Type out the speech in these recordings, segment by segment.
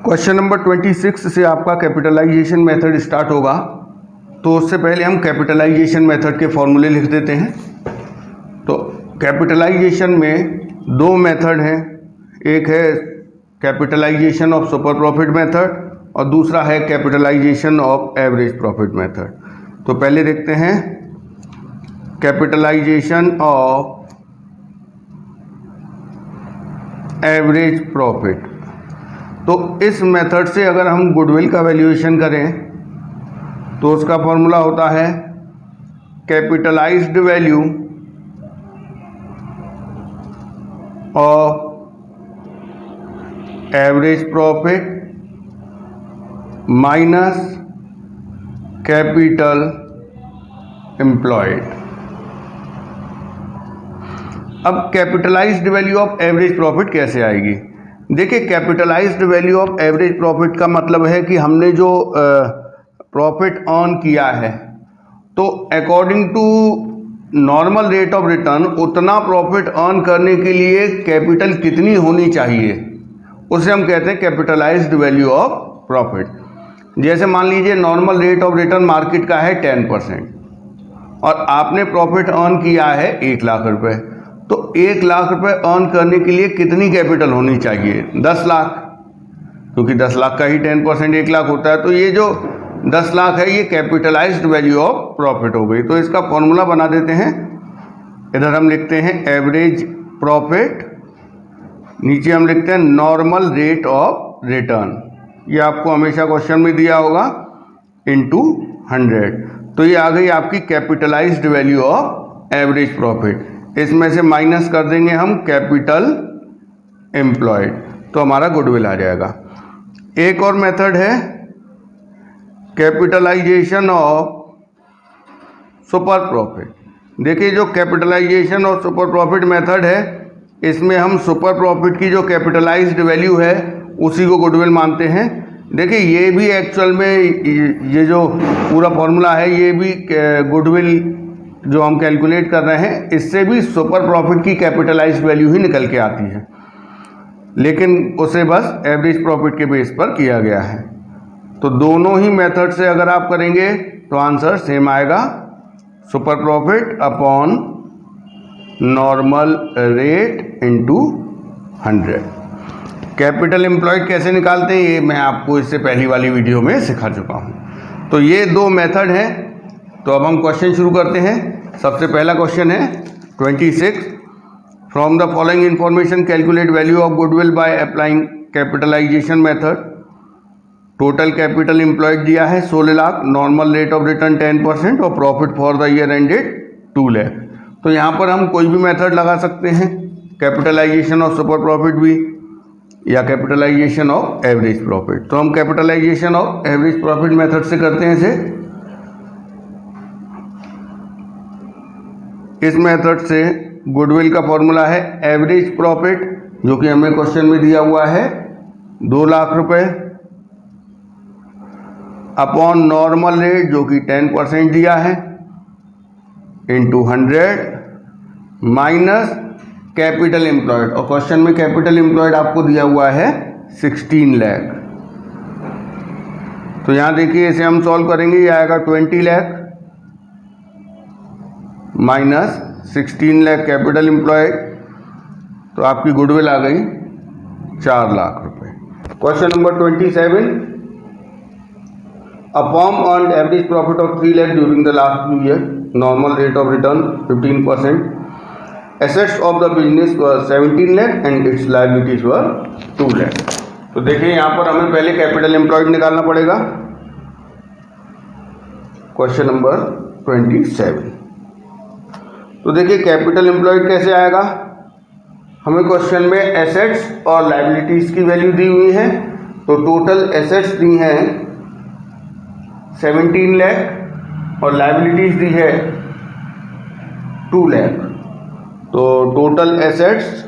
Question number 26 से आपका capitalisation method start होगा। तो उससे पहले हम कैपिटलाइजेशन मेथड के फॉर्मूले लिख देते हैं। तो कैपिटलाइजेशन में दो मेथड हैं, एक है capitalisation of super profit method और दूसरा है capitalisation of average profit method. तो पहले देखते हैं कैपिटलाइजेशन ऑफ एवरेज प्रॉफिट। तो इस मेथड से अगर हम गुडविल का वैल्यूएशन करें तो उसका फॉर्मूला होता है capitalised value of average profit minus capital employed. अब capitalised value of average profit कैसे आएगी? देखिए, capitalised value of average profit का मतलब है कि हमने जो प्रॉफिट अर्न किया है तो according to normal rate of return उतना प्रॉफिट अर्न करने के लिए कैपिटल कितनी होनी चाहिए, उसे हम कहते हैं कैपिटलाइज्ड वैल्यू ऑफ प्रॉफिट। जैसे मान लीजिए normal rate of return market का है 10% और आपने प्रॉफिट अर्न किया है 1 लाख रुपए, तो 1 लाख रुपए अर्न करने के लिए कितनी कैपिटल होनी चाहिए? 10 लाख, क्योंकि 10 लाख का ही 10% 1 लाख होता है। तो ये जो 10 लाख है ये कैपिटलाइज्ड वैल्यू ऑफ प्रॉफिट हो गई। तो इसका फॉर्मूला बना देते हैं। इधर हम लिखते हैं एवरेज प्रॉफिट, नीचे हम लिखते हैं नॉर्मल रेट ऑफ रिटर्न, ये आपको हमेशा क्वेश्चन में दिया होगा, इनटू 100। तो ये आ गई आपकी capitalised value of average profit. इसमें से माइनस कर देंगे हम कैपिटल एम्प्लॉयड, तो हमारा गुडविल आ जाएगा। एक और मेथड है कैपिटलाइजेशन ऑफ सुपर प्रॉफिट। देखिए, जो capitalisation of super profit method है इसमें हम सुपर प्रॉफिट की जो कैपिटलाइज्ड वैल्यू है उसी को गुडविल मानते हैं। देखिए, ये भी एक्चुअल में ये जो पूरा फॉर्मूला है ये भी गुडविल जो हम कैलकुलेट कर रहे हैं इससे भी सुपर प्रॉफिट की कैपिटलाइज्ड वैल्यू ही निकल के आती है, लेकिन उसे बस एवरेज प्रॉफिट के बेस पर किया गया है। तो दोनों ही मेथड से अगर आप करेंगे तो आंसर सेम आएगा, super profit upon normal rate into 100। Capital employed कैसे निकालते हैं ये मैं आपको इससे पहली वाली वीडियो में सिखा चुका हूँ। तो ये दो मेथड हैं। तो अब हम क्वेश्चन शुरू करते हैं। सबसे पहला क्वेश्चन है 26, from the following information calculate value of goodwill by applying capitalisation method. Total capital employed दिया है 16 lakh, normal rate of return 10% और profit for the year ended 2 lakh. तो यहाँ पर हम कोई भी मेथड लगा सकते हैं, कैपिटलाइजेशन ऑफ सुपर प्रॉफिट भी या कैपिटलाइजेशन ऑफ एवरेज प्रॉफिट। तो हम capitalisation of average profit method से करते हैं इसे। इस मेथड से गुडविल का फॉर्मूला है एवरेज प्रॉफिट, जो कि हमें क्वेश्चन में दिया हुआ है 2 लाख रुपए, अपॉन नॉर्मल रेट जो कि 10% दिया है, इनटू 100 माइनस कैपिटल एम्प्लॉयड, और क्वेश्चन में कैपिटल एम्प्लॉयड आपको दिया हुआ है 16 लाख। तो यहाँ देखिए इसे हम सॉल्व करेंगे, ये आएगा 20 lakh minus 16 lakh capital employed, तो आपकी गुडविल आ गई 4 लाख रुपए। Question number 27, a firm earned average profit of 3 lakh during the last 2 year, normal rate of return 15%, assets of the business were 17 lakh and its liabilities were 2 lakh. तो देखिए यहाँ पर हमें पहले कैपिटल एम्प्लॉयड निकालना पड़ेगा। क्वेश्चन नंबर 27, तो देखिए कैपिटल एम्प्लॉयड कैसे आएगा? हमें क्वेश्चन में एसेट्स और लायबिलिटीज की वैल्यू दी हुई है। तो टोटल एसेट्स दी हैं 17 लाख और लायबिलिटीज दी है 2 लाख। तो total assets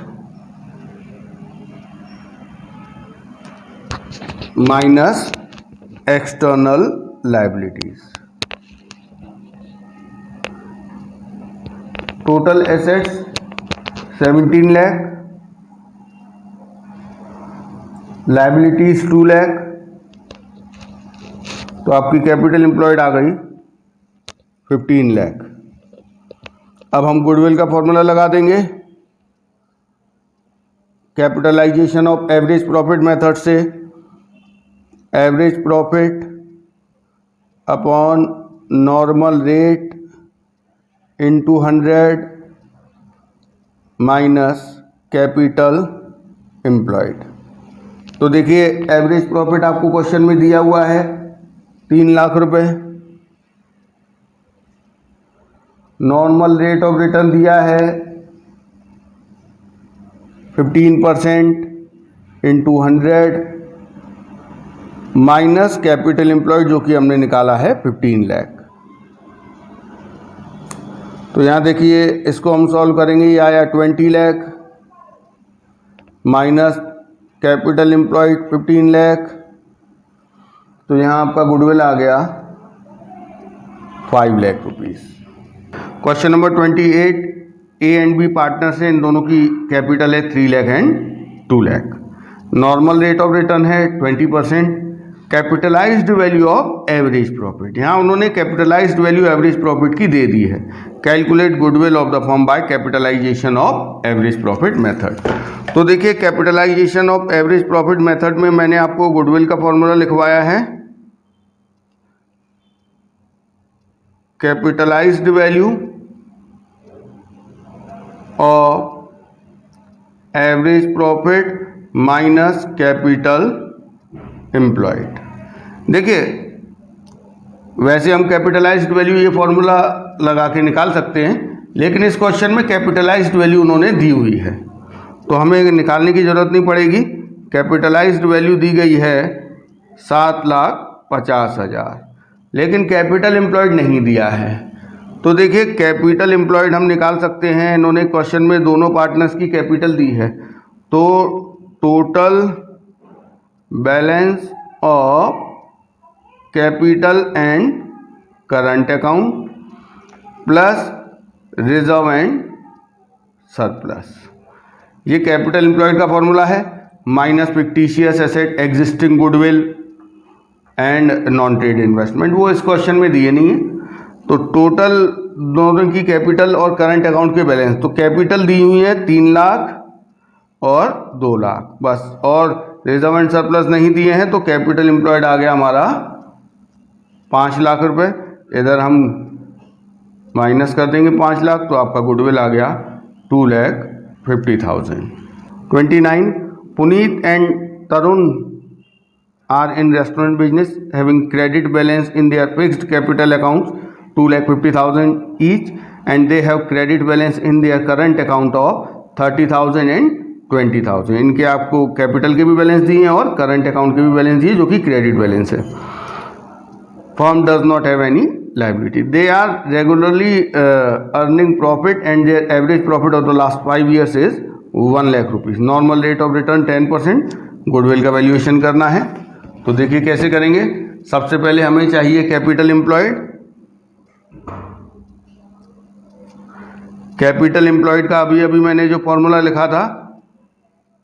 minus external liabilities, total assets 17 lakh liabilities 2 lakh, तो आपकी कैपिटल एम्प्लॉयड आ गई 15 लाख। अब हम गुडविल का फॉर्मूला लगा देंगे capitalisation of average profit method से। Average profit upon normal rate into 100 minus capital employed. तो देखिए एवरेज प्रॉफिट आपको क्वेश्चन में दिया हुआ है 3 लाख रुपए, नॉर्मल रेट ऑफ रिटर्न दिया है 15% इंटू 100 माइनस कैपिटल एम्प्लॉयड जो कि हमने निकाला है 15 लाख। तो यहाँ देखिए इसको हम सॉल्व करेंगे, ये आया 20 lakh minus capital employed 15 lakh, तो यहाँ आपका गुडविल आ गया 5 lakh rupees. Question number 28, A and B partners है, इन दोनों की कैपिटल है 3 lakh and 2 lakh. Normal rate of return है 20%। Capitalised value of average profit, यहाँ उन्होंने कैपिटलाइज्ड वैल्यू एवरेज प्रॉफिट की दे दी है। Calculate goodwill of the firm by capitalisation of average profit method. तो देखिए capitalisation of average profit method में मैंने आपको गुडविल का फॉर्मूला लिखवाया है। Capitalised value of average profit minus capital employed. देखिए वैसे हम कैपिटलाइज्ड वैल्यू ये फॉर्मूला लगा के निकाल सकते हैं, लेकिन इस क्वेश्चन में कैपिटलाइज्ड वैल्यू उन्होंने दी हुई है तो हमें निकालने की ज़रूरत नहीं पड़ेगी। कैपिटलाइज्ड वैल्यू दी गई है 7,50,000, लेकिन कैपिटल एम्प्लॉयड नहीं दिया है। तो देखिए कैपिटल एम्प्लॉयड हम निकाल सकते हैं, इन्होंने क्वेश्चन में दोनों पार्टनर्स की कैपिटल दी है, तो total balance of capital and current account plus reserve and surplus, ये कैपिटल एम्प्लॉयड का फॉर्मूला है। Minus fictitious asset, existing goodwill and non trade investment, वो इस क्वेश्चन में दिए नहीं है। तो टोटल दोनों की कैपिटल और करंट अकाउंट के बैलेंस, तो कैपिटल दी हुई है 3 लाख और 2 लाख बस, और रिजर्व एंड सरप्लस नहीं दिए हैं, तो कैपिटल एम्प्लॉयड आ गया हमारा 5 लाख रुपए। इधर हम माइनस कर देंगे 5 लाख, तो आपका गुडविल आ गया 2,50,000। 29, Puneet and Tarun are in restaurant business having credit balance in their fixed capital accounts 2,50,000 each, and they have credit balance in their current account of 30,000 and 20,000। इनके आपको कैपिटल के भी बैलेंस दिए हैं और करंट अकाउंट के भी बैलेंस दिए जो कि क्रेडिट बैलेंस है। Firm does not have any liability, they are regularly earning profit and their average profit of the last 5 years is 1 lakh rupees। Normal rate of return 10%। Goodwill का valuation करना है, तो देखिए कैसे करेंगे। सबसे पहले हमें चाहिए कैपिटल एम्प्लॉयड। कैपिटल एम्प्लॉयड का अभी अभी मैंने जो फॉर्मूला लिखा था,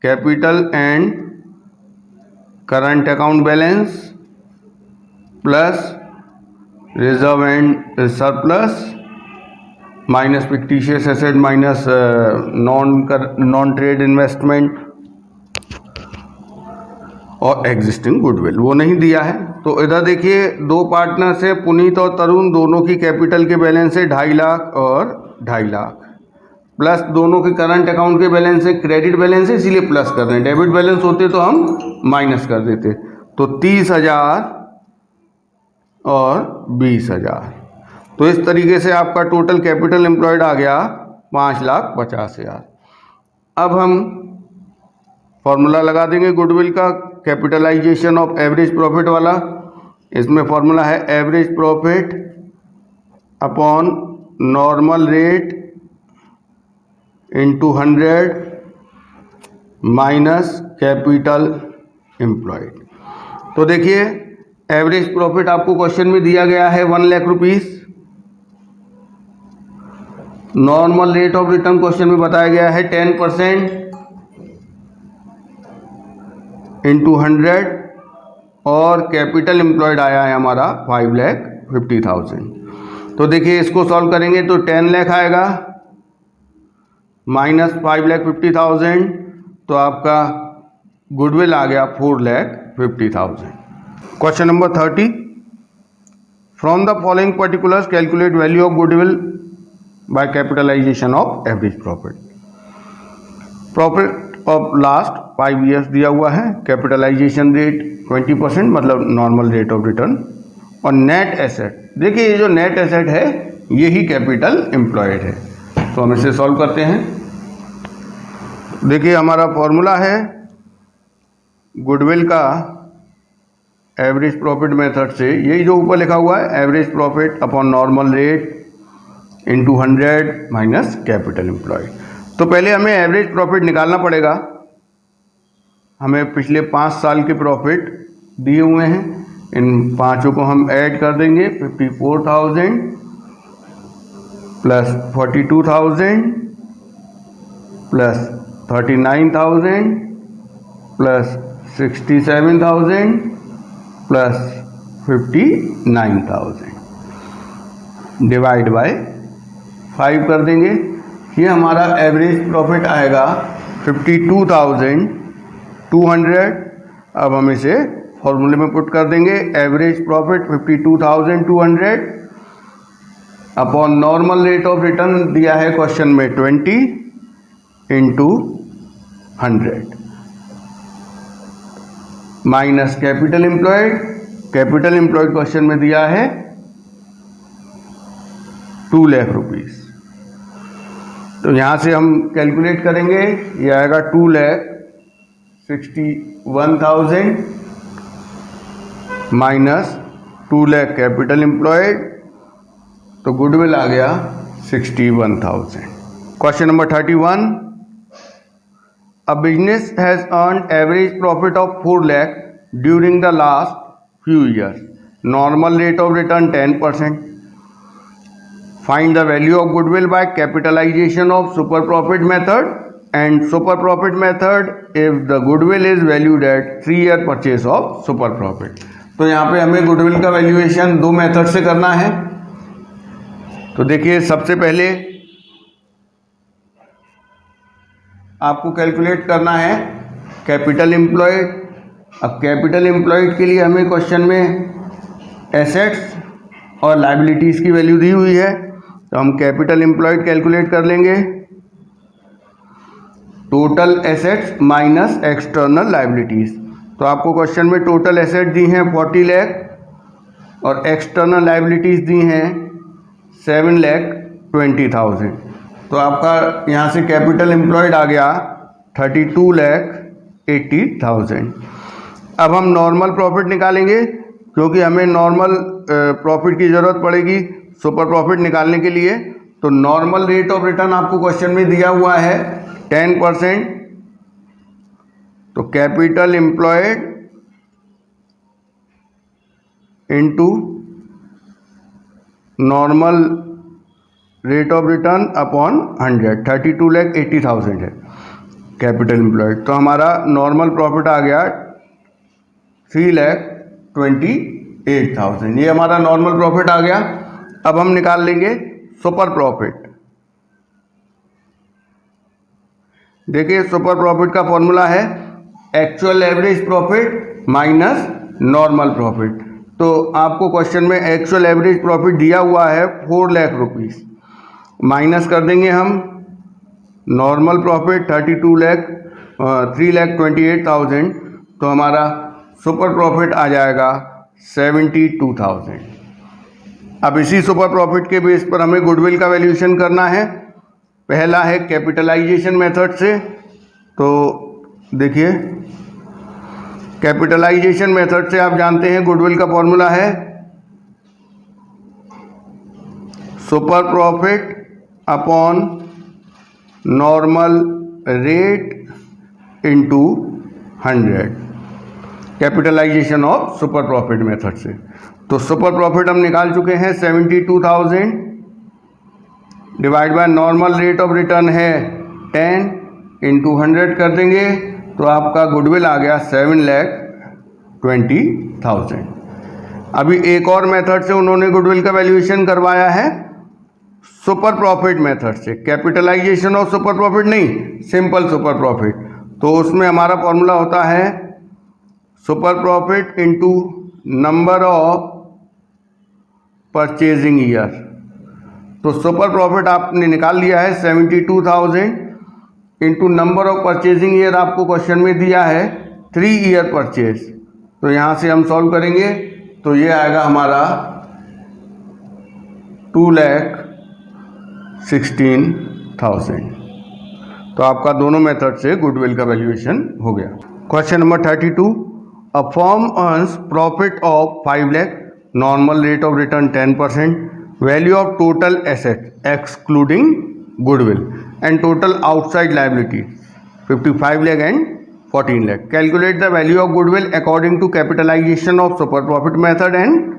capital and current account balance plus reserve and surplus minus fictitious asset minus non trade investment और एग्जिस्टिंग गुडविल, वो नहीं दिया है। तो इधर देखिए दो पार्टनर्स हैं, पुनीत और तरुण, दोनों की कैपिटल के बैलेंस है 2.5 लाख और 2.5 लाख, प्लस दोनों के करंट अकाउंट के बैलेंस है, क्रेडिट बैलेंस है इसीलिए प्लस कर रहे हैं, डेबिट बैलेंस होते तो हम माइनस कर देते। तो 30,000 और 20,000, तो इस तरीके से आपका टोटल कैपिटल एम्प्लॉयड आ गया 5,50,000। अब हम फॉर्मूला लगा देंगे गुडविल का, कैपिटलाइजेशन ऑफ एवरेज प्रॉफिट वाला। इसमें फॉर्मूला है average profit upon normal rate into 100 minus capital employed. तो देखिए एवरेज प्रॉफिट आपको क्वेश्चन में दिया गया है 1 lakh rupees. Normal rate of return question में बताया गया है 10%। इंटू 100 और कैपिटल एम्प्लॉयड आया है हमारा 5,50,000। तो देखिए इसको सॉल्व करेंगे तो 10 लाख आएगा माइनस 5,50,000, तो आपका गुडविल आ गया 4,50,000। Question number 30, from the following particulars calculate value of goodwill by capitalisation of average profit. Profit of last 5 years दिया हुआ है, कैपिटलाइजेशन रेट 20% मतलब नॉर्मल रेट ऑफ रिटर्न, और नेट एसेट, देखिए ये जो नेट एसेट है यही कैपिटल एम्प्लॉयड है। तो हम इसे सॉल्व करते हैं। देखिए हमारा फॉर्मूला है गुडविल का एवरेज प्रॉफिट मेथड से, यही जो ऊपर लिखा हुआ है average profit upon normal rate into 100 minus capital employed. तो पहले हमें एवरेज प्रॉफिट निकालना पड़ेगा। हमें पिछले 5 साल के प्रॉफिट दिए हुए हैं, इन पाँचों को हम ऐड कर देंगे। 54,000 plus 42,000 plus 39,000 plus 67,000 plus 59,000 divide by 5 कर देंगे। ये हमारा एवरेज प्रॉफिट आएगा 52,200। अब हम इसे फॉर्मूले में पुट कर देंगे। Average profit 52,200 upon normal rate of return दिया है क्वेश्चन में 20 into 100 minus capital employed. Capital employed question में दिया है 2 लाख रुपीस। तो यहाँ से हम कैलकुलेट करेंगे, ये आएगा 2,61,000 माइनस 2 लाख कैपिटल एम्प्लॉयड, तो गुडविल आ गया 61,000। Question number 31, a business has earned average profit of 4 lakh during the last few years. Normal rate of return 10%. Find the value of goodwill by capitalization of super profit method and super profit method if the goodwill is valued at 3-year purchase of super profit. तो यहाँ पे हमें goodwill का valuation 2 method से करना है। तो देखिए सबसे पहले आपको कैलकुलेट करना है कैपिटल एम्प्लॉयड। अब कैपिटल एम्प्लॉयड के लिए हमें क्वेश्चन में एसेट्स और लायबिलिटीज़ की वैल्यू दी हुई है, तो हम कैपिटल एम्प्लॉयड कैलकुलेट कर लेंगे। Total assets minus external liabilities, तो आपको क्वेश्चन में टोटल एसेट दी हैं 40 लाख और एक्सटर्नल लायबिलिटीज़ दी हैं 7,20,000। तो आपका यहाँ से कैपिटल एम्प्लॉयड आ गया 32,80,000। अब हम नॉर्मल प्रॉफिट निकालेंगे, क्योंकि हमें नॉर्मल प्रॉफिट की ज़रूरत पड़ेगी सुपर प्रॉफिट निकालने के लिए। तो नॉर्मल रेट ऑफ रिटर्न आपको क्वेश्चन में दिया हुआ है 10%। तो capital employed into normal rate of return upon 100, 32,80,000 है कैपिटल एम्प्लॉयड। तो हमारा नॉर्मल प्रॉफिट आ गया 3,28,000। ये हमारा नॉर्मल प्रॉफिट आ गया। अब हम निकाल लेंगे सुपर प्रॉफिट। देखिए सुपर प्रॉफिट का फॉर्मूला है actual average profit minus normal profit. तो आपको क्वेश्चन में एक्चुअल एवरेज प्रॉफिट दिया हुआ है 4 लाख रुपीस, माइनस कर देंगे हम नॉर्मल प्रॉफिट 3,28,000, तो हमारा सुपर प्रॉफिट आ जाएगा 72,000। अब इसी सुपर प्रॉफिट के बेस पर हमें गुडविल का वैल्यूएशन करना है। पहला है कैपिटलाइजेशन मेथड से। तो देखिए कैपिटलाइजेशन मेथड से आप जानते हैं गुडविल का फॉर्मूला है super profit upon normal rate into 100, capitalisation of super profit method से। तो सुपर प्रॉफिट हम निकाल चुके हैं 72,000 divide by normal rate of return है 10 इंटू 100 कर देंगे, तो आपका गुडविल आ गया 7,20,000। अभी एक और मेथड से उन्होंने गुडविल का वैल्यूएशन करवाया है, सुपर प्रॉफिट मेथड से। कैपिटलाइजेशन ऑफ सुपर प्रॉफिट नहीं, सिंपल सुपर प्रॉफिट। तो उसमें हमारा फॉर्मूला होता है super profit into number of purchasing year. तो सुपर प्रॉफिट आपने निकाल लिया है 72,000 into number of purchasing year, आपको क्वेश्चन में दिया है 3 ईयर परचेज। तो यहाँ से हम सॉल्व करेंगे तो ये आएगा हमारा 2,16,000। तो आपका दोनों मेथड से गुडविल का वैल्यूएशन हो गया। Question number 32, a firm earns profit of 5 lakh, normal rate of return 10%, value of total asset excluding goodwill and total outside liability 55 lakh and 14 lakh. Calculate the value of goodwill according to capitalization of super profit method and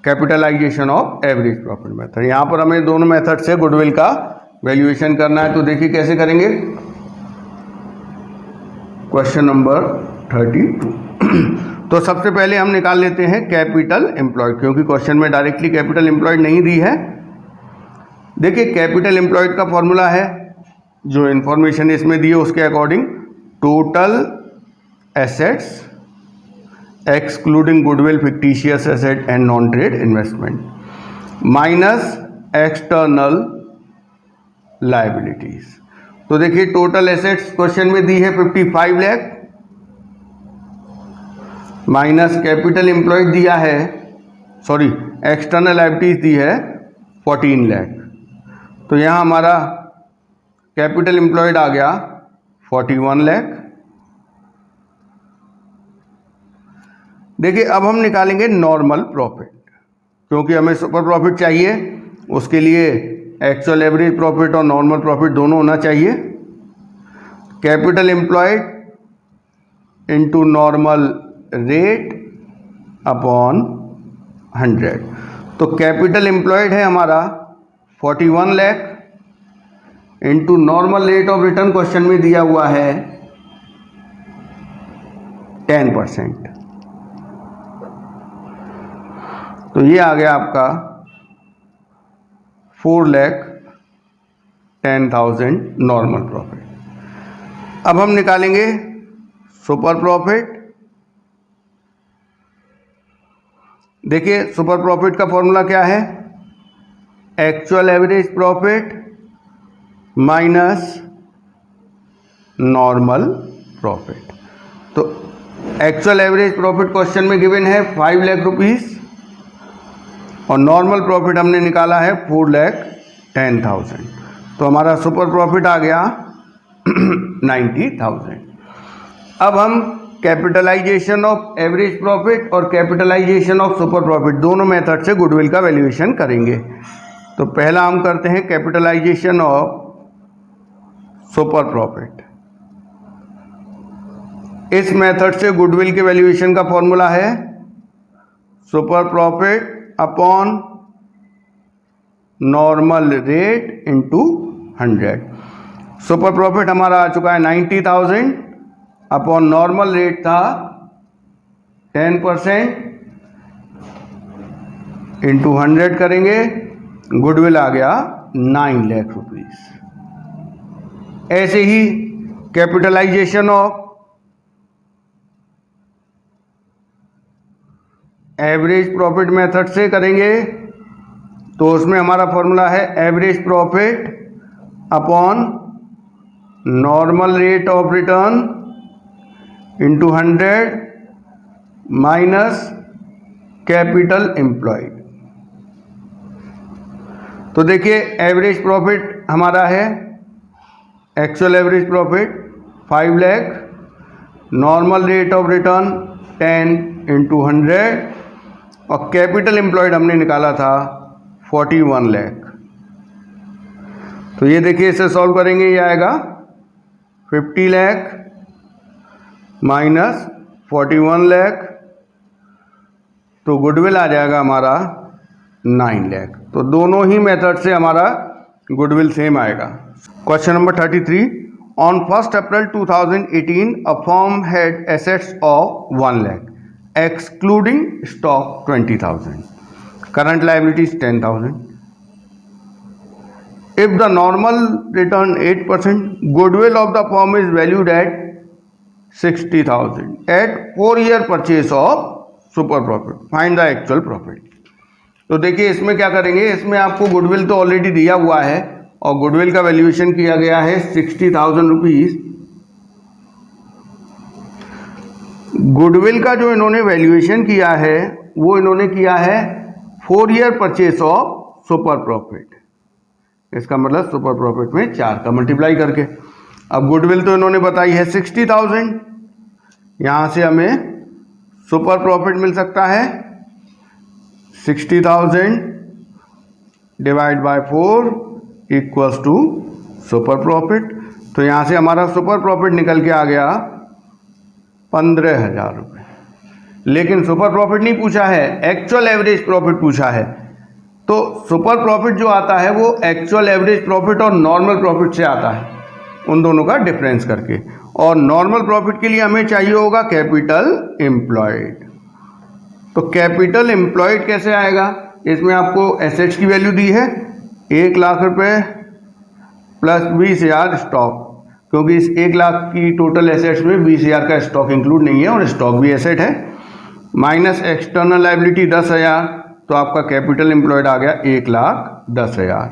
capitalisation of average profit method. यहाँ पर हमें दोनों method से goodwill का valuation करना है। तो देखिए कैसे करेंगे। क्वेश्चन नंबर 32 तो सबसे पहले हम निकाल लेते हैं कैपिटल एम्प्लॉयड, क्योंकि क्वेश्चन में डायरेक्टली कैपिटल एम्प्लॉयड नहीं दी है। देखिए कैपिटल एम्प्लॉयड का फॉर्मूला है, जो इंफॉर्मेशन इसमें दी है उसके according, total assets excluding goodwill, fictitious asset and non trade investment minus external liabilities. तो देखिए टोटल एसेट्स क्वेश्चन में दी है 55 लाख माइनस कैपिटल एम्प्लॉयड दिया है, सॉरी एक्सटर्नल लायबिलिटीज दी है 14 लाख। तो यहाँ हमारा कैपिटल एम्प्लॉयड आ गया 41 लाख। देखिए अब हम निकालेंगे नॉर्मल प्रॉफिट, क्योंकि हमें सुपर प्रॉफिट चाहिए, उसके लिए एक्चुअल एवरेज प्रॉफिट और नॉर्मल प्रॉफिट दोनों होना चाहिए। Capital employed into normal rate upon 100। तो कैपिटल एम्प्लॉयड है हमारा 41 lakh into normal rate of return question में दिया हुआ है 10%। तो ये आ गया आपका 4,10,000 नॉर्मल प्रॉफिट। अब हम निकालेंगे सुपर प्रॉफिट। देखिए सुपर प्रॉफिट का फॉर्मूला क्या है, actual average profit minus normal profit. तो एक्चुअल एवरेज प्रॉफिट क्वेश्चन में गिवन है 5 लाख रुपीस और नॉर्मल प्रॉफिट हमने निकाला है 4,10,000। तो हमारा सुपर प्रॉफिट आ गया 90,000। अब हम कैपिटलाइजेशन ऑफ एवरेज प्रॉफिट और कैपिटलाइजेशन ऑफ सुपर प्रॉफिट दोनों मेथड से गुडविल का वैल्यूएशन करेंगे। तो पहला हम करते हैं कैपिटलाइजेशन ऑफ सुपर प्रॉफिट। इस मेथड से गुडविल के वैल्यूएशन का फॉर्मूला है super profit upon normal rate into 100। Super profit हमारा आ चुका है 90,000 अपॉन नॉर्मल रेट था 10% इंटू 100 करेंगे, गुडविल आ गया 9 लाख रुपीस। ऐसे ही capitalisation of average profit method से करेंगे, तो उसमें हमारा फॉर्मूला है average profit upon normal rate of return into 100 minus capital employed. तो देखिए एवरेज प्रॉफिट हमारा है, actual average profit 5 lakh, normal rate of return 10 into 100 और कैपिटल एम्प्लॉयड हमने निकाला था 41 लाख। तो ये देखिए इसे सॉल्व करेंगे, ये आएगा 50 लाख माइनस 41 लाख, तो गुडविल आ जाएगा हमारा 9 लाख। तो दोनों ही मेथड से हमारा गुडविल सेम आएगा। Question number 33, On 1st April 2018, a firm had assets of 1 lakh, excluding stock 20,000. Current liabilities 10,000. If the normal return 8%, goodwill of the firm is valued at 60,000 at 4-year purchase of super profit. Find the actual profit. तो देखिए इसमें क्या करेंगे, इसमें आपको goodwill तो already दिया हुआ है और गुडविल का वैल्यूएशन किया गया है 60,000 रुपीज। गुडविल का जो इन्होंने वैल्यूएशन किया है वो इन्होंने किया है 4-year purchase of super profit. इसका मतलब सुपर प्रॉफिट में 4 का मल्टीप्लाई करके। अब गुडविल तो इन्होंने बताई है 60,000, यहाँ से हमें सुपर प्रॉफिट मिल सकता है 60,000 divide by 4 equals to super profit. तो यहाँ से हमारा सुपर प्रॉफिट निकल के आ गया 15,000 रुपये। लेकिन सुपर प्रॉफिट नहीं पूछा है, एक्चुअल एवरेज प्रॉफिट पूछा है। तो सुपर प्रॉफिट जो आता है वो एक्चुअल एवरेज प्रॉफिट और नॉर्मल प्रॉफिट से आता है, उन दोनों का डिफरेंस करके। और नॉर्मल प्रॉफिट के लिए हमें चाहिए होगा कैपिटल एम्प्लॉयड। तो कैपिटल एम्प्लॉयड कैसे आएगा, इसमें आपको एसेट्स की वैल्यू दी है 1 लाख रुपए प्लस 20,000 स्टॉक, क्योंकि इस 1 लाख की टोटल एसेट्स में 20,000 का स्टॉक इंक्लूड नहीं है और स्टॉक भी एसेट है, माइनस एक्सटर्नल लायबिलिटी 10,000। तो आपका कैपिटल एम्प्लॉयड आ गया 1,10,000।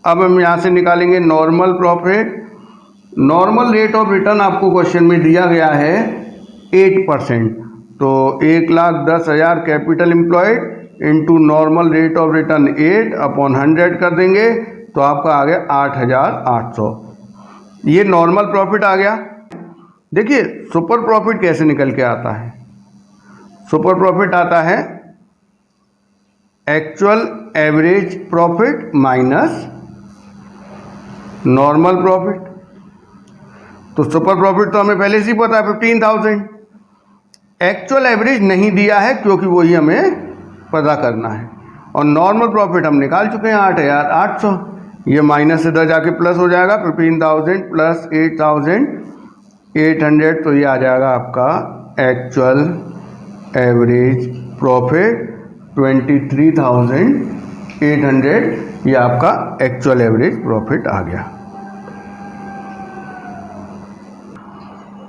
अब हम यहाँ से निकालेंगे normal profit. Normal rate of return आपको क्वेश्चन में दिया गया है 8%। तो 1,10,000 capital employed into normal rate of return 8/100 कर देंगे तो आपका आ गया 8,800। ये नॉर्मल प्रॉफिट आ गया। देखिए सुपर प्रॉफिट कैसे निकल के आता है। सुपर प्रॉफिट आता है actual average profit minus normal profit. तो सुपर प्रॉफिट तो हमें पहले से ही पता है 15,000। एक्चुअल एवरेज नहीं दिया है क्योंकि वही हमें पता करना है। और नॉर्मल प्रॉफिट हम निकाल चुके हैं 8,800। ये माइनस से 10 जाके प्लस हो जाएगा, 15,000 प्लस 8,800 तो ये आ जाएगा आपका एक्चुअल एवरेज प्रॉफिट 23,800। ये आपका एक्चुअल एवरेज प्रॉफिट आ गया।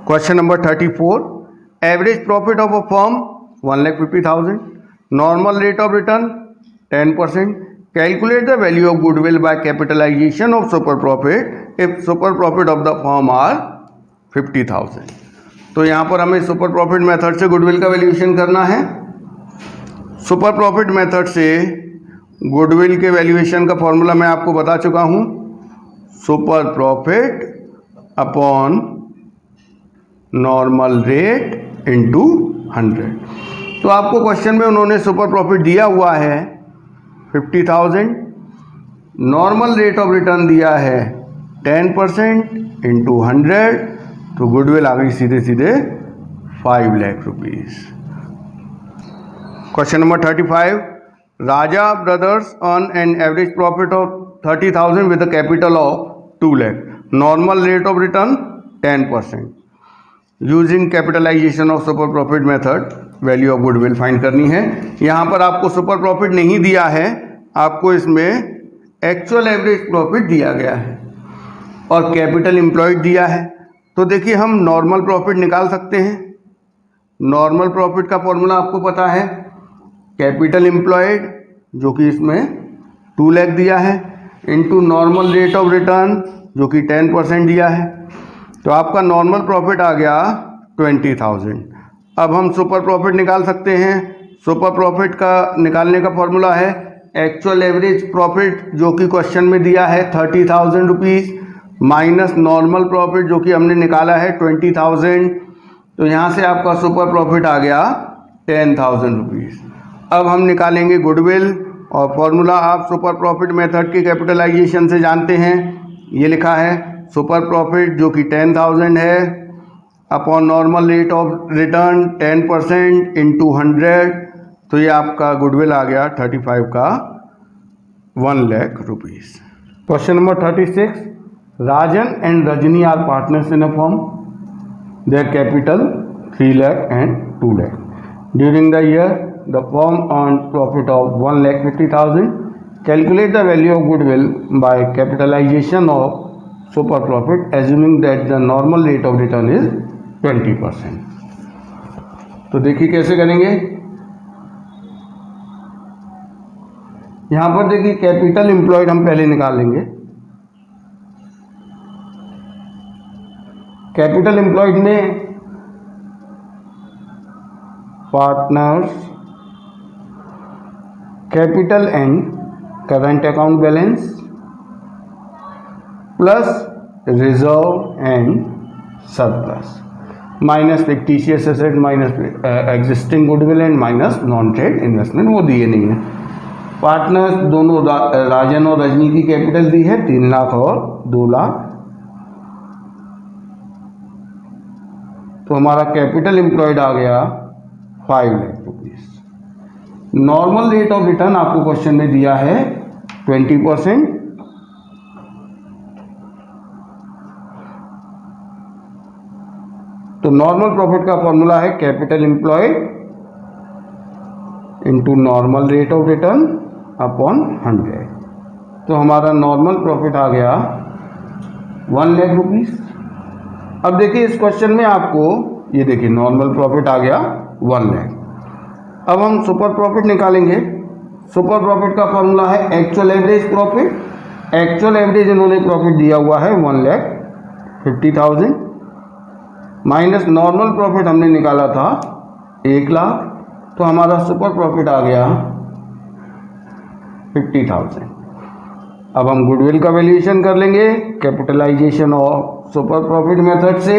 Question number 34, average profit of a firm 1,50,000, normal rate of return 10%, calculate the value of goodwill by capitalisation of super profit if super profit of the firm are 50,000। तो यहाँ पर हमें super profit method से goodwill का valuation करना है। Super profit method से goodwill के वैल्यूएशन का फॉर्मूला मैं आपको बता चुका हूँ, super profit upon normal rate into 100। तो आपको क्वेश्चन में उन्होंने सुपर प्रॉफिट दिया हुआ है 50,000, नॉर्मल रेट ऑफ रिटर्न दिया है 10% इंटू 100, तो गुडविल आ गई सीधे सीधे 5 lakh rupees. Question number 35, Raja brothers earn an average profit of 30,000 with a capital of 2 lakh, normal rate of return 10%, using capitalisation of super profit method value of goodwill find करनी है। यहाँ पर आपको सुपर प्रॉफिट नहीं दिया है, आपको इसमें एक्चुअल एवरेज प्रॉफिट दिया गया है और कैपिटल एम्प्लॉयड दिया है। तो देखिए हम नॉर्मल प्रॉफिट निकाल सकते हैं। नॉर्मल प्रॉफिट का फॉर्मूला आपको पता है, कैपिटल एम्प्लॉयड जो कि इसमें 2 लाख दिया है into normal rate of return जो कि 10% दिया है। तो आपका नॉर्मल प्रॉफिट आ गया 20,000। अब हम सुपर प्रॉफिट निकाल सकते हैं। सुपर प्रॉफिट का निकालने का फॉर्मूला है एक्चुअल एवरेज प्रॉफिट जो कि क्वेश्चन में दिया है 30,000 रुपीज़ माइनस नॉर्मल प्रॉफिट जो कि हमने निकाला है 20,000। तो यहाँ से आपका सुपर प्रॉफिट आ गया 10,000 रुपीज़। अब हम निकालेंगे गुडविल और फॉर्मूला आप सुपर प्रॉफिट मेथड के कैपिटलाइजेशन से जानते हैं। ये लिखा है सुपर प्रॉफिट जो कि 10,000 है upon normal rate of return 10% into 100। तो ये आपका गुडविल आ गया 35 का 1 lakh rupees. Question number 36, Rajan and Rajni are partners in a firm. Their capital 3 lakh and 2 lakh. During the year, the firm earned profit of 1,50,000. Calculate the value of goodwill by capitalization of super profit, assuming that the normal rate of return is 20%. तो देखिए कैसे करेंगे। यहां पर देखिए capital employed हम पहले निकाल लेंगे। कैपिटल एम्प्लॉयड में partners capital and current account balance plus reserve and surplus minus fictitious asset minus existing goodwill and minus non trade investment, वो दिए नहीं है। पार्टनर्स दोनों राजन और रजनी की कैपिटल दी है 3 लाख और 2 लाख। तो हमारा कैपिटल एम्प्लॉयड आ गया 5 lakh rupees. Normal rate of return आपको क्वेश्चन में दिया है 20%। तो नॉर्मल प्रॉफिट का फॉर्मूला है capital employed into normal rate of return upon 100। तो हमारा नॉर्मल प्रॉफिट आ गया 1 लाख रुपीज। अब देखिए इस क्वेश्चन में आपको ये देखिए नॉर्मल प्रॉफिट आ गया 1 लाख। अब हम सुपर प्रॉफिट निकालेंगे। सुपर प्रॉफिट का फॉर्मूला है actual average profit. Actual average इन्होंने प्रॉफिट दिया हुआ है 1,50,000 माइनस नॉर्मल प्रॉफिट हमने निकाला था 1 लाख। तो हमारा सुपर प्रॉफिट आ गया 50,000। अब हम गुडविल का वैल्यूएशन कर लेंगे capitalisation of super profit method से।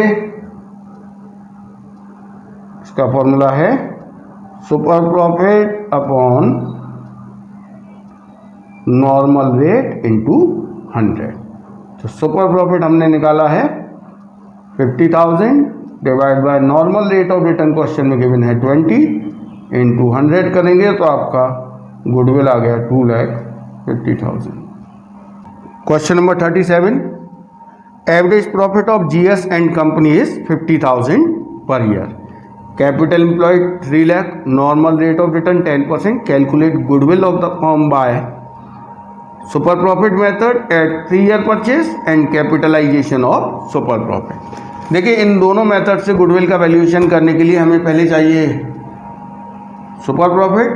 इसका फॉर्मूला है super profit upon normal rate into 100। तो सुपर प्रॉफिट हमने निकाला है 50,000 divide by normal rate of return question में गिवन है 20 इंटू 100 करेंगे तो आपका गुडविल आ गया 2,50,000। Question number 37, average profit of GS and company is 50,000 per year. Capital employed 3 lakh, normal rate of return 10%। Calculate goodwill of the firm by super profit method at 3 year purchase and capitalisation of super profit. देखिए इन दोनों method से goodwill का valuation करने के लिए हमें पहले चाहिए सुपर प्रॉफिट,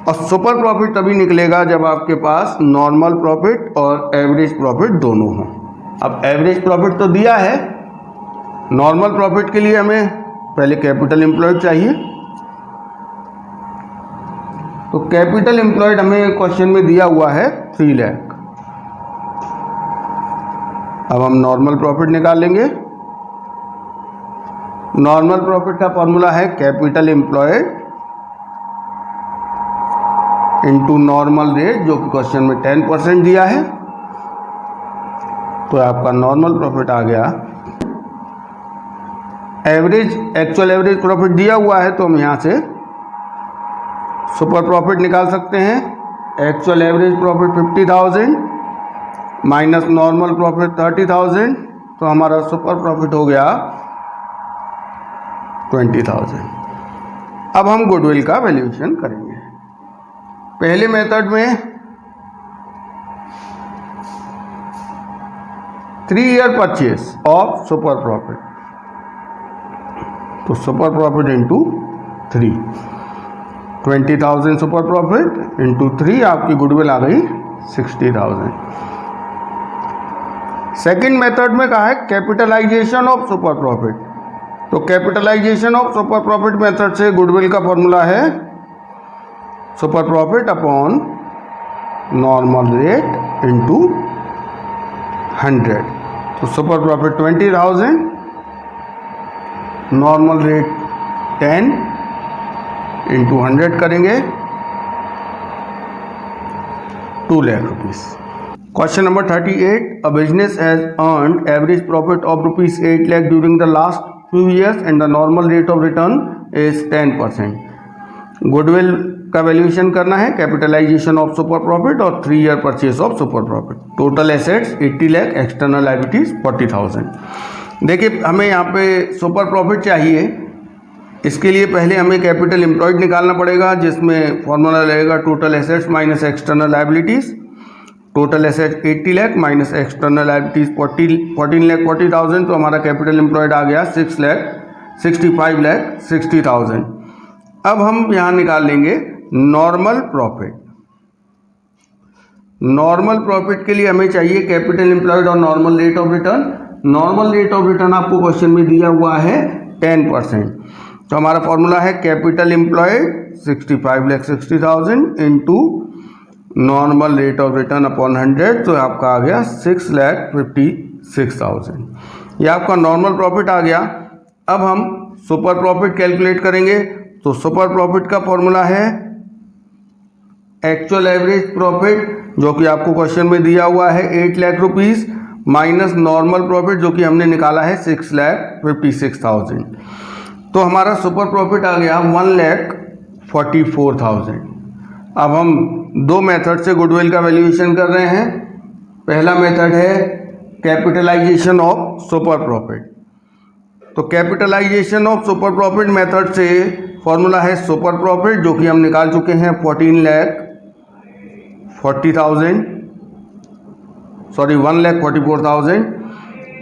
और सुपर प्रॉफिट तभी निकलेगा जब आपके पास नॉर्मल प्रॉफिट और एवरेज प्रॉफिट दोनों हों। अब एवरेज प्रॉफिट तो दिया है, नॉर्मल प्रॉफिट के लिए हमें पहले कैपिटल एम्प्लॉयड चाहिए। तो कैपिटल एम्प्लॉयड हमें क्वेश्चन में दिया हुआ है 3 लाख। अब हम नॉर्मल प्रॉफिट निकाल लेंगे। नॉर्मल प्रॉफिट का फॉर्मूला है capital employed into normal rate, जो कि क्वेश्चन में 10% दिया है। तो आपका नॉर्मल प्रॉफिट आ गया। एवरेज एक्चुअल एवरेज प्रॉफिट दिया हुआ है तो हम यहाँ से सुपर प्रॉफिट निकाल सकते हैं। Actual average profit 50,000 minus normal profit 30,000, तो हमारा सुपर प्रॉफिट हो गया 20,000। अब हम गुडविल का वैल्यूएशन करेंगे। पहले मेथड में 3 year purchase of super profit, तो super profit into 3, 20,000 super profit into 3, आपकी गुडविल आ गई 60,000। सेकेंड मेथड में कहा है कैपिटलाइजेशन ऑफ सुपर प्रॉफिट। तो capitalisation of super profit method से गुडविल का फॉर्मूला है super profit upon normal rate into 100। तो super profit 20,000, normal rate 10 into 100 करेंगे 2 lakh rupees. Question number 38, a business has earned average profit of rupees 8 lakh during the last few years and the normal rate of return is 10%. Goodwill का valuation करना है, capitalisation of super profit और 3 year purchase of super profit. Total assets 80 lakh, external liabilities 40,000। देखिए हमें यहाँ पे super profit चाहिए, इसके लिए पहले हमें कैपिटल एम्प्लॉयड निकालना पड़ेगा, जिसमें फॉर्मूला लगेगा total assets minus external liabilities. Total assets 80 lakh minus external liabilities 14 lakh 40,000, तो हमारा कैपिटल एम्प्लॉयड आ गया 65 लाख 60,000। अब हम यहाँ निकाल लेंगे नॉर्मल प्रॉफिट। नॉर्मल प्रॉफिट के लिए हमें चाहिए कैपिटल एम्प्लॉयड और normal rate of return. Normal rate of return आपको क्वेश्चन में दिया हुआ है 10%। तो हमारा फॉर्मूला है capital employed 65 lakh 60,000 into normal rate of return upon 100, तो आपका आ गया 6,56,000। ये आपका नॉर्मल प्रॉफिट आ गया। अब हम सुपर प्रॉफिट कैलकुलेट करेंगे। तो सुपर प्रॉफिट का फॉर्मूला है एक्चुअल एवरेज प्रॉफिट, जो कि आपको क्वेश्चन में दिया हुआ है 8 lakh rupees, minus normal profit जो कि हमने निकाला है 6,56,000। तो हमारा सुपर प्रॉफिट आ गया 1,44,000। अब हम दो मेथड से गुडविल का वैल्यूएशन कर रहे हैं। पहला मेथड है कैपिटलाइजेशन ऑफ सुपर प्रॉफिट। तो capitalisation of super profit method से फॉर्मूला है सुपर प्रॉफिट, जो कि हम निकाल चुके हैं 1,44,000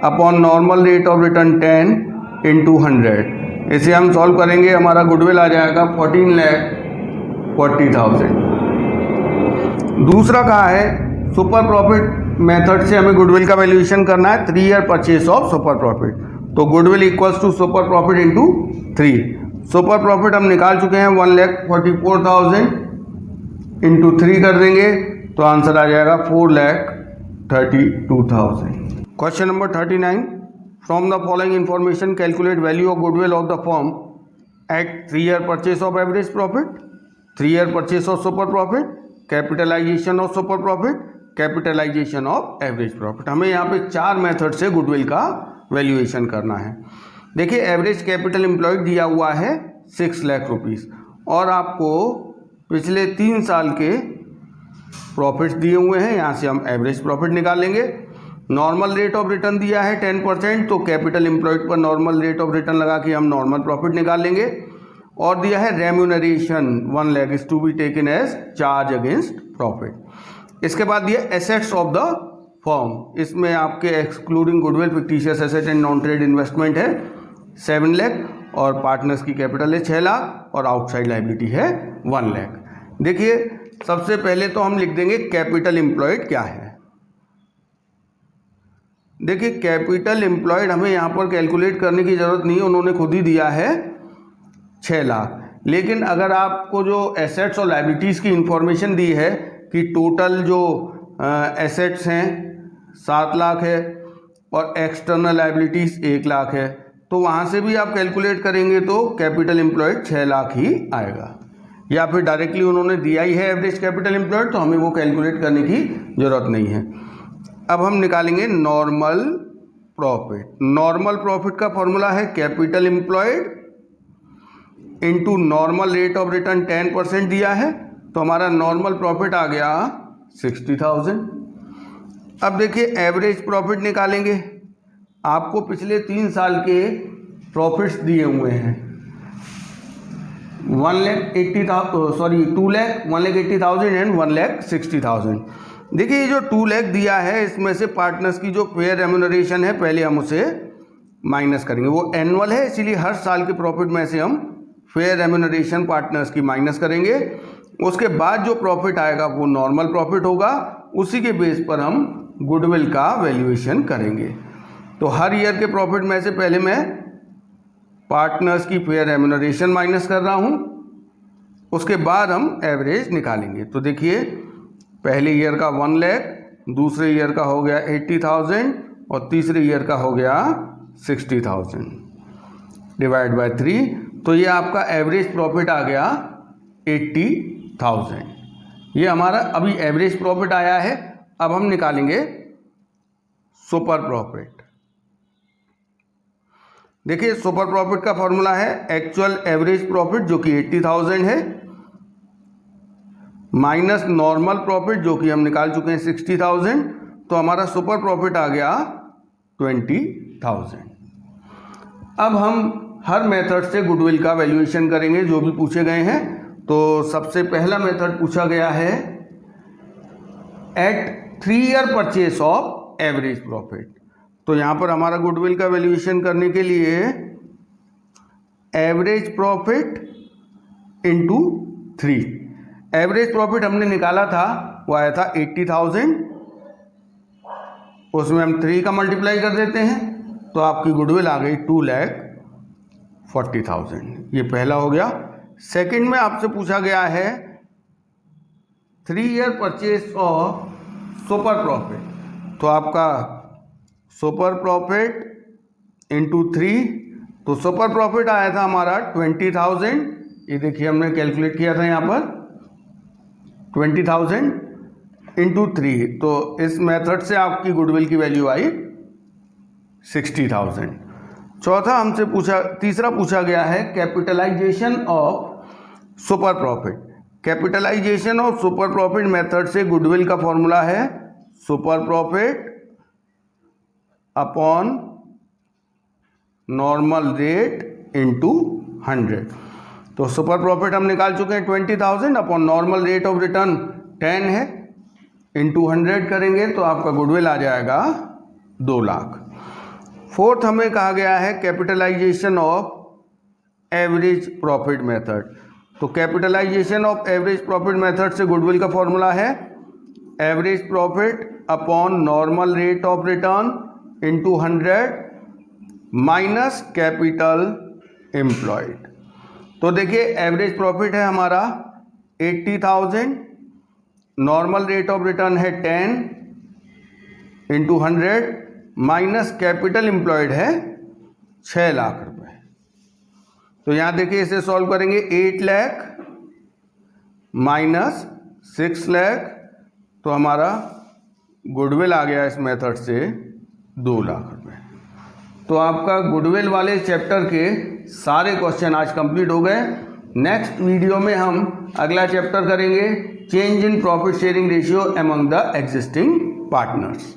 upon normal rate of return 10 into 100। इसे हम सॉल्व करेंगे, हमारा गुडविल आ जाएगा 14,40,000। दूसरा कहा है सुपर प्रॉफिट मेथड से हमें गुडविल का वैल्यूएशन करना है 3 year purchase of super profit. तो goodwill equals to super profit into 3। Super profit हम निकाल चुके हैं 1,44,000 इंटू 3 कर देंगे, तो आंसर आ जाएगा 4,32,000। Question number 39, from the following information calculate value of goodwill of the firm at 3 year purchase of average profit, 3 year purchase of super profit, capitalisation of super profit, capitalisation of average profit. हमें यहाँ पे 4 method से goodwill का valuation करना है। देखिए average capital employed दिया हुआ है 6 लाख रुपीस और आपको पिछले 3 साल के प्रॉफिट्स दिए हुए हैं। यहाँ से हम एवरेज प्रॉफिट निकाल लेंगे। नॉर्मल रेट ऑफ रिटर्न दिया है 10%, तो कैपिटल एम्प्लॉयड पर नॉर्मल रेट ऑफ रिटर्न लगा के हम नॉर्मल प्रॉफिट निकाल लेंगे। और दिया है remuneration 1 lakh is to be taken as charge against profit. इसके बाद दिया एसेट्स ऑफ द फर्म, इसमें आपके excluding goodwill, fictitious asset and non trade investment है 7 लाख और पार्टनर्स की कैपिटल है 6 लाख और आउटसाइड लायबिलिटी है 1 लाख। देखिए सबसे पहले तो हम लिख देंगे कैपिटल एम्प्लॉयड क्या है। देखिए कैपिटल एम्प्लॉयड हमें यहाँ पर कैलकुलेट करने की ज़रूरत नहीं है, उन्होंने खुद ही दिया है 6 लाख। लेकिन अगर आपको जो एसेट्स और लायबिलिटीज़ की इंफॉर्मेशन दी है कि टोटल जो एसेट्स हैं 7 लाख है और एक्सटर्नल लायबिलिटीज़ 1 लाख है, तो वहाँ से भी आप कैलकुलेट करेंगे तो कैपिटल एम्प्लॉयड 6 लाख ही आएगा। या फिर डायरेक्टली उन्होंने दिया ही है एवरेज कैपिटल एम्प्लॉयड, तो हमें वो कैलकुलेट करने की ज़रूरत नहीं है। अब हम निकालेंगे नॉर्मल प्रॉफिट। नॉर्मल प्रॉफिट का फॉर्मूला है capital employed into normal rate of return 10% दिया है, तो हमारा नॉर्मल प्रॉफिट आ गया 60,000। अब देखिए एवरेज प्रॉफिट निकालेंगे। आपको पिछले 3 साल के प्रॉफिट्स दिए हुए हैं 1,80,000 एंड 1,60,000। देखिए ये जो 2 लाख दिया है इसमें से पार्टनर्स की जो फेयर रेम्यूनरेशन है पहले हम उसे माइनस करेंगे। वो एनुअल है इसीलिए हर साल के प्रॉफिट में से हम फेयर रेम्यूनरेशन पार्टनर्स की माइनस करेंगे। उसके बाद जो प्रॉफिट आएगा वो नॉर्मल प्रॉफिट होगा, उसी के बेस पर हम गुडविल का वैल्यूएशन करेंगे। तो हर ईयर के प्रॉफिट में से पहले मैं पार्टनर्स की फेयर रेम्यूनरेशन माइनस कर रहा हूँ, उसके बाद हम एवरेज निकालेंगे। तो देखिए पहले ईयर का 1 लाख, दूसरे ईयर का हो गया 80,000 और तीसरे ईयर का हो गया 60,000 डिवाइड बाय 3, तो ये आपका एवरेज प्रॉफिट आ गया 80,000। ये हमारा अभी एवरेज प्रॉफिट आया है। अब हम निकालेंगे सुपर प्रॉफिट। देखिए सुपर प्रॉफिट का फॉर्मूला है एक्चुअल एवरेज प्रॉफिट जो कि 80,000 है माइनस नॉर्मल प्रॉफिट जो कि हम निकाल चुके हैं 60,000, तो हमारा सुपर प्रॉफिट आ गया 20,000। अब हम हर मेथड से गुडविल का वैल्यूएशन करेंगे जो भी पूछे गए हैं। तो सबसे पहला मेथड पूछा गया है at 3 year purchase of average profit. तो यहाँ पर हमारा गुडविल का वैल्यूएशन करने के लिए average profit into 3, average profit हमने निकाला था वो आया था 80,000, उसमें हम 3 का मल्टीप्लाई कर देते हैं तो आपकी गुडविल आ गई 2,40,000। ये पहला हो गया। सेकंड में आपसे पूछा गया है 3 year purchase of super profit. तो आपका सुपर प्रॉफिट इंटू 3, तो सुपर प्रॉफिट आया था हमारा 20,000। ये देखिए हमने कैलकुलेट किया था यहाँ पर 20,000 इंटू 3, तो इस मेथड से आपकी गुडविल की वैल्यू आई 60,000। चौथा हमसे तीसरा पूछा गया है capitalisation of super profit. Capitalisation of super profit method से गुडविल का फॉर्मूला है super profit upon normal rate into 100। तो सुपर प्रॉफिट हम निकाल चुके हैं 20,000 upon normal rate of return 10 है, इंटू 100 करेंगे तो आपका गुडविल आ जाएगा 2 लाख। फोर्थ हमें कहा गया है capitalisation of average profit method. तो capitalisation of average profit method से गुडविल का फॉर्मूला है average profit upon normal rate of return into 100 minus capital employed. तो देखिए एवरेज प्रॉफिट है हमारा 80,000, नॉर्मल रेट ऑफ रिटर्न है 10 इंटू 100 माइनस कैपिटल एम्प्लॉयड है 6 लाख रुपए। तो यहाँ देखिए इसे सॉल्व करेंगे 8 लाख माइनस 6 लाख, तो हमारा गुडविल आ गया इस मेथड से 2 लाख रुपए। तो आपका गुडविल वाले चैप्टर के सारे क्वेश्चन आज कंप्लीट हो गए। नेक्स्ट वीडियो में हम अगला चैप्टर करेंगे change in profit sharing ratio among the existing partners.